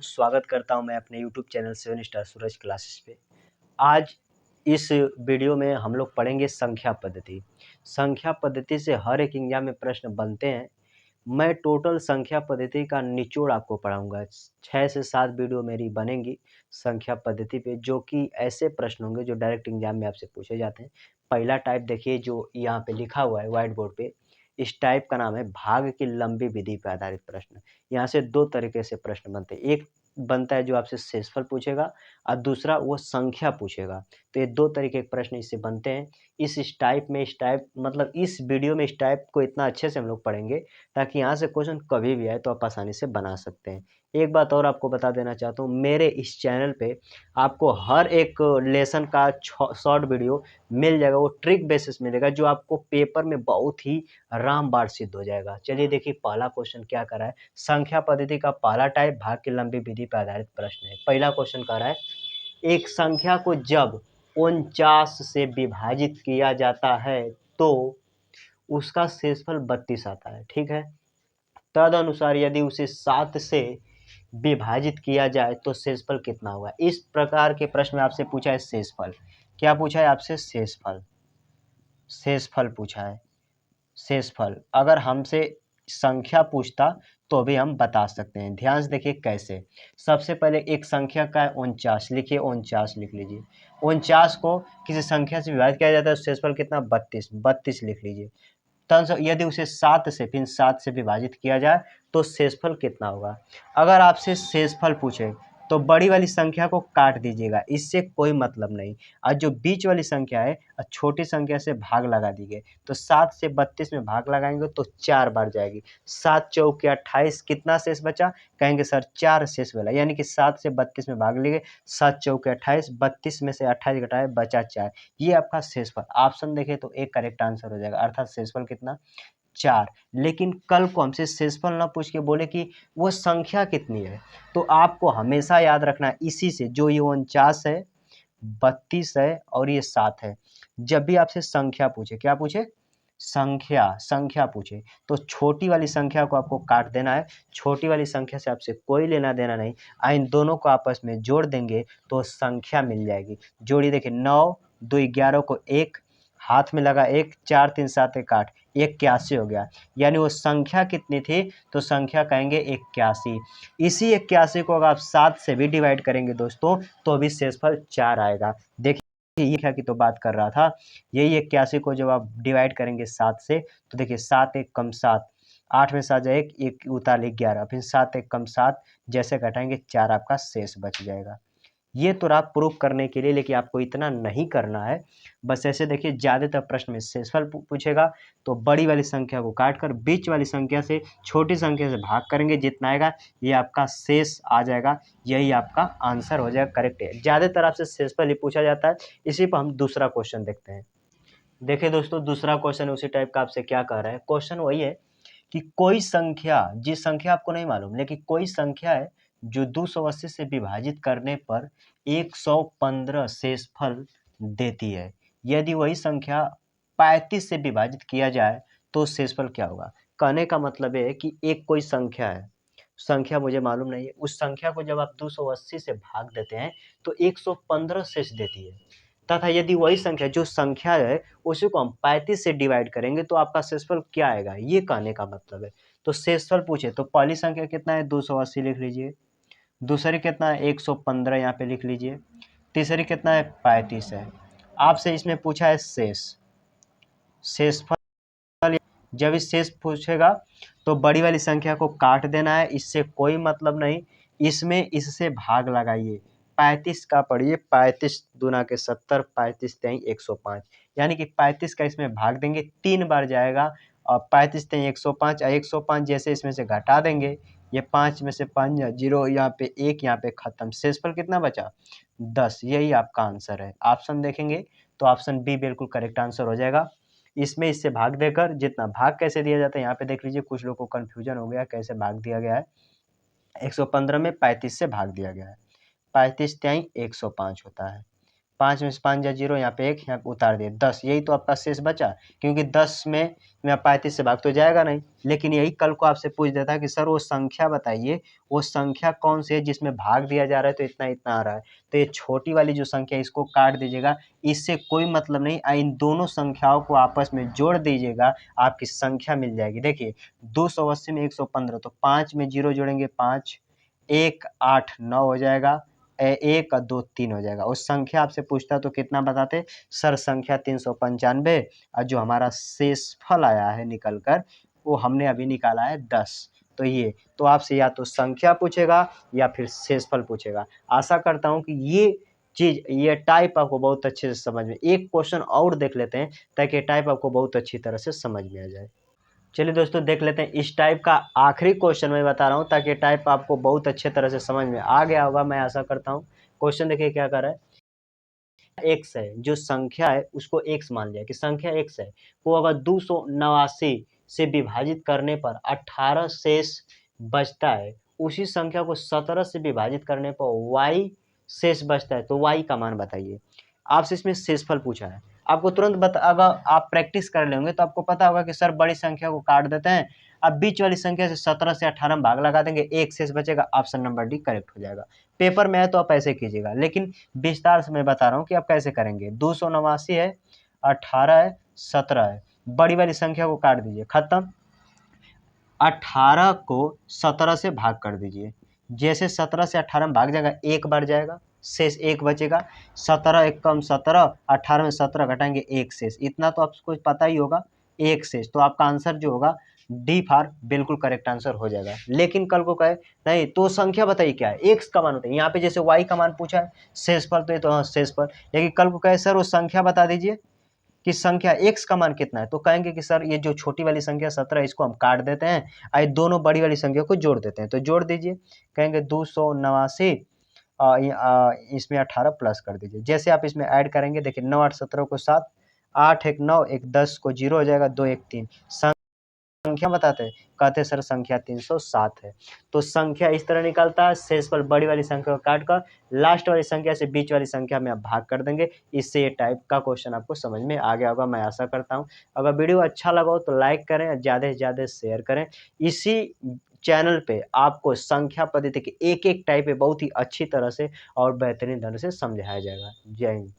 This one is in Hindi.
स्वागत करता हूं मैं अपने YouTube चैनल 7 स्टार सूरज क्लासेस पे। आज इस वीडियो में हम लोग पढ़ेंगे संख्या पद्धति। संख्या पद्धति से हर एक एग्जाम में प्रश्न बनते हैं। मैं टोटल संख्या पद्धति का निचोड़ आपको पढ़ाऊंगा। 6 से 7 वीडियो मेरी बनेंगी संख्या पद्धति पे, जो कि ऐसे प्रश्न होंगे जो डायरेक्ट एग्जाम में आपसे पूछे जाते हैं। पहला टाइप देखिए जो यहाँ पे लिखा हुआ है व्हाइट बोर्ड पे, इस टाइप का नाम है भाग की लंबी विधि पर आधारित प्रश्न। यहाँ से दो तरीके से प्रश्न बनते हैं। एक बनता है जो आपसे शेषफल पूछेगा और दूसरा वो संख्या पूछेगा। तो ये दो तरीके के प्रश्न इससे बनते हैं। इस टाइप में मतलब इस वीडियो में इस टाइप को इतना अच्छे से हम लोग पढ़ेंगे ताकि यहाँ से क्वेश्चन कभी भी आए तो आप आसानी से बना सकते हैं। एक बात और आपको बता देना चाहता हूँ, मेरे इस चैनल पे आपको हर एक लेसन का शॉर्ट वीडियो मिल जाएगा। वो ट्रिक बेसिस मिलेगा जो आपको पेपर में बहुत ही रामबाण सिद्ध हो जाएगा। चलिए देखिए पहला क्वेश्चन क्या कर रहा है। संख्या पद्धति का पहला टाइप भाग की लंबी विधि पर आधारित प्रश्न है। पहला क्वेश्चन कर रहा है, एक संख्या को जब 49 से विभाजित किया जाता है तो उसका शेषफल 32 आता है। ठीक है, तदनुसार यदि उसे 7 से विभाजित किया जाए तो शेषफल कितना होगा। इस प्रकार के प्रश्न में आपसे पूछा है शेषफल। क्या पूछा है आपसे? शेषफल। शेषफल पूछा है। शेषफल अगर हमसे संख्या पूछता तो भी हम बता सकते हैं। ध्यान से देखिए कैसे। सबसे पहले एक संख्या का है 49, लिखिए 49 लिख लीजिए। 49 को किसी संख्या से विभाजित किया जाता है, शेषफल कितना? 32। 32 लिख लीजिए। तब यदि उसे 7 से फिर 7 से विभाजित किया जाए तो शेषफल कितना होगा। अगर आपसे शेषफल पूछे तो बड़ी वाली संख्या को काट दीजिएगा, इससे कोई मतलब नहीं। और जो बीच वाली संख्या है छोटी संख्या से भाग लगा दीजिए। तो 7 से 32 में भाग लगाएंगे तो 4 बार जाएगी। 7 चौके 28, कितना शेष बचा? कहेंगे सर 4 शेष वाला, यानी कि 7 से 32 में भाग लिए, 7 चौके 28, 32 में से 28 घटाए बचा 4। ये आपका शेषफल। ऑप्शन देखें तो एक करेक्ट आंसर हो जाएगा, अर्थात शेषफल कितना? 4। लेकिन कल को हमसे शेषफल ना पूछ के बोले कि वो संख्या कितनी है, तो आपको हमेशा याद रखना है इसी से, जो ये 49 है, 32 है और ये 7 है। जब भी आपसे संख्या पूछे, क्या पूछे? संख्या पूछे तो छोटी वाली संख्या को आपको काट देना है। छोटी वाली संख्या से आपसे कोई लेना देना नहीं। इन दोनों को आपस में जोड़ देंगे तो संख्या मिल जाएगी। जोड़ी देखिए, 9 2 11 को 1, हाथ में लगा 1, 4 3 7 1 8, 81 हो गया। यानी वो संख्या कितनी थी? तो संख्या कहेंगे 81। इसी 81 को अगर आप 7 से भी डिवाइड करेंगे दोस्तों तो भी शेषफल 4 आएगा। देखिए ये क्या की तो बात कर रहा था, यही 81 को जब आप डिवाइड करेंगे 7 से तो देखिए 7 1 कम 7, 8 में 7 जाए 1 उतार 11, फिर 7 1 कम 7, जैसे घटाएंगे 4 आपका शेष बच जाएगा। ये तो रहा प्रूफ करने के लिए, लेकिन आपको इतना नहीं करना है। बस ऐसे देखिए ज़्यादातर प्रश्न में शेषफल पूछेगा तो बड़ी वाली संख्या को काट कर बीच वाली संख्या से छोटी संख्या से भाग करेंगे, जितना आएगा ये आपका शेष आ जाएगा। यही आपका आंसर हो जाएगा, करेक्ट है। ज़्यादातर आपसे शेषफल ही पूछा जाता है। इसी पर हम दूसरा क्वेश्चन देखते हैं। देखिए दोस्तों दूसरा क्वेश्चन उसी टाइप का आपसे क्या कह रहा है। क्वेश्चन वही है कि कोई संख्या, जिस संख्या आपको नहीं मालूम, लेकिन कोई संख्या है जो 280 से विभाजित करने पर 115 शेषफल देती है। यदि वही संख्या 35 से विभाजित किया जाए तो शेषफल क्या होगा। कहने का मतलब है कि एक कोई संख्या है, संख्या मुझे मालूम नहीं है, उस संख्या को जब आप 280 से भाग देते हैं तो 115 शेष देती है। तथा यदि वही संख्या, जो संख्या है उसी को हम 35 से डिवाइड करेंगे तो आपका शेषफल क्या आएगा, ये कहने का मतलब है। तो शेषफल पूछे तो पहली संख्या कितना है? 280 लिख लीजिए। दूसरी कितना है? 115 यहाँ पे लिख लीजिए। तीसरी कितना है? 35 है। आपसे इसमें पूछा है शेषफल। जब इस शेष पूछेगा तो बड़ी वाली संख्या को काट देना है, इससे कोई मतलब नहीं। इसमें इससे भाग लगाइए, 35 का पढ़िए, 35 दूना के 70, 35 तेई 105, यानी कि 35 का इसमें भाग देंगे, 3 बार जाएगा। और 35 तेई 105, 105 जैसे इसमें से घटा देंगे, ये 5 में से 5 0, यहाँ पे 1, यहाँ पे खत्म। शेषफल कितना बचा? 10। यही आपका आंसर है। ऑप्शन देखेंगे तो ऑप्शन बी बिल्कुल करेक्ट आंसर हो जाएगा। इसमें इससे भाग देकर, जितना भाग कैसे दिया जाता है यहाँ पे देख लीजिए, कुछ लोग को कन्फ्यूजन हो गया कैसे भाग दिया गया है। 115 में 35 से भाग दिया गया है, 35 त्याई 105 होता है। 5 में से 5 जा 0, यहाँ पे 1, यहाँ पे उतार दिए 10, यही तो आपका शेष बचा, क्योंकि 10 में मैं 35 से भाग तो जाएगा नहीं। लेकिन यही कल को आपसे पूछ देता है कि सर वो संख्या बताइए, वो संख्या कौन सी है जिसमें भाग दिया जा रहा है तो इतना इतना आ रहा है। तो ये छोटी वाली जो संख्या है इसको काट दीजिएगा, इससे कोई मतलब नहीं। इन दोनों संख्याओं को आपस में जोड़ दीजिएगा, आपकी संख्या मिल जाएगी। देखिए 280 में 115, तो 5 में 0 जोड़ेंगे 5, 1 8 9 हो जाएगा, 1 और 2 3 हो जाएगा। उस संख्या आपसे पूछता तो कितना बताते सर? संख्या 395, और जो हमारा शेषफल आया है निकल कर वो हमने अभी निकाला है 10। तो ये तो आपसे या तो संख्या पूछेगा या फिर शेषफल पूछेगा। आशा करता हूँ कि ये टाइप आपको बहुत अच्छे से समझ में। एक क्वेश्चन और देख लेते हैं ताकि टाइप आपको बहुत अच्छी तरह से समझ में आ जाए। चलिए दोस्तों देख लेते हैं इस टाइप का आखिरी क्वेश्चन मैं बता रहा हूँ ताकि टाइप आपको बहुत अच्छे तरह से समझ में आ गया होगा, मैं आशा करता हूँ। क्वेश्चन देखिए क्या कर रहा है। एक्स है, जो संख्या है उसको एक्स मान लिया कि संख्या एक्स है, वो अगर 289 से विभाजित करने पर 18 शेष बचता है, उसी संख्या को 17 से विभाजित करने पर y शेष बचता है, तो y का मान बताइए। आपसे इसमें शेषफल पूछा है, आपको तुरंत अगर आप प्रैक्टिस कर लेंगे तो आपको पता होगा कि सर बड़ी संख्या को काट देते हैं, अब बीच वाली संख्या से 17 से 18 में भाग लगा देंगे, एक शेष बचेगा, ऑप्शन नंबर डी करेक्ट हो जाएगा। पेपर में है तो आप ऐसे कीजिएगा, लेकिन विस्तार से मैं बता रहा हूँ कि आप कैसे करेंगे। 289 है, 18 है, 17 है, बड़ी वाली संख्या को काट दीजिए, खत्म। 18 को 17 से भाग कर दीजिए, जैसे 17 से 18 में भाग जाएगा, एक बार जाएगा, शेष एक बचेगा। 17 एक कम 17, 18 में 17 घटाएंगे, एक शेष, इतना तो आपको पता ही होगा, एक शेष। तो आपका आंसर जो होगा डी फार बिल्कुल करेक्ट आंसर हो जाएगा। लेकिन कल को कहे नहीं तो संख्या बताइए क्या है, एक्स का मान होता है, यहाँ पे जैसे वाई का मान पूछा है, शेषफल तो ये तो हाँ शेषफल। लेकिन कल को कहे सर वो संख्या बता दीजिए कि संख्या x का मान कितना है, तो कहेंगे कि सर ये जो छोटी वाली संख्या 17 इसको हम काट देते हैं, आई दोनों बड़ी वाली संख्या को जोड़ देते हैं, तो जोड़ दीजिए। कहेंगे 289, इसमें 18 प्लस कर दीजिए। जैसे आप इसमें ऐड करेंगे, देखिए 9 8 17 को 7, 8 1 9, 1 10 को 0 हो जाएगा, 2 1 3, संख्या बताते हैं, कहते हैं सर संख्या 307 है। तो संख्या इस तरह निकलता है, शेषफल बड़ी वाली संख्या को काट कर लास्ट वाली संख्या से बीच वाली संख्या में आप भाग कर देंगे। इससे ये टाइप का क्वेश्चन आपको समझ में आ गया होगा, मैं आशा करता हूँ। अगर वीडियो अच्छा लगा हो तो लाइक करें, ज़्यादा से ज़्यादा शेयर करें। इसी चैनल पे आपको संख्या पद्धति की एक एक टाइप बहुत ही अच्छी तरह से और बेहतरीन ढंग से समझाया जाएगा। जय हिंद।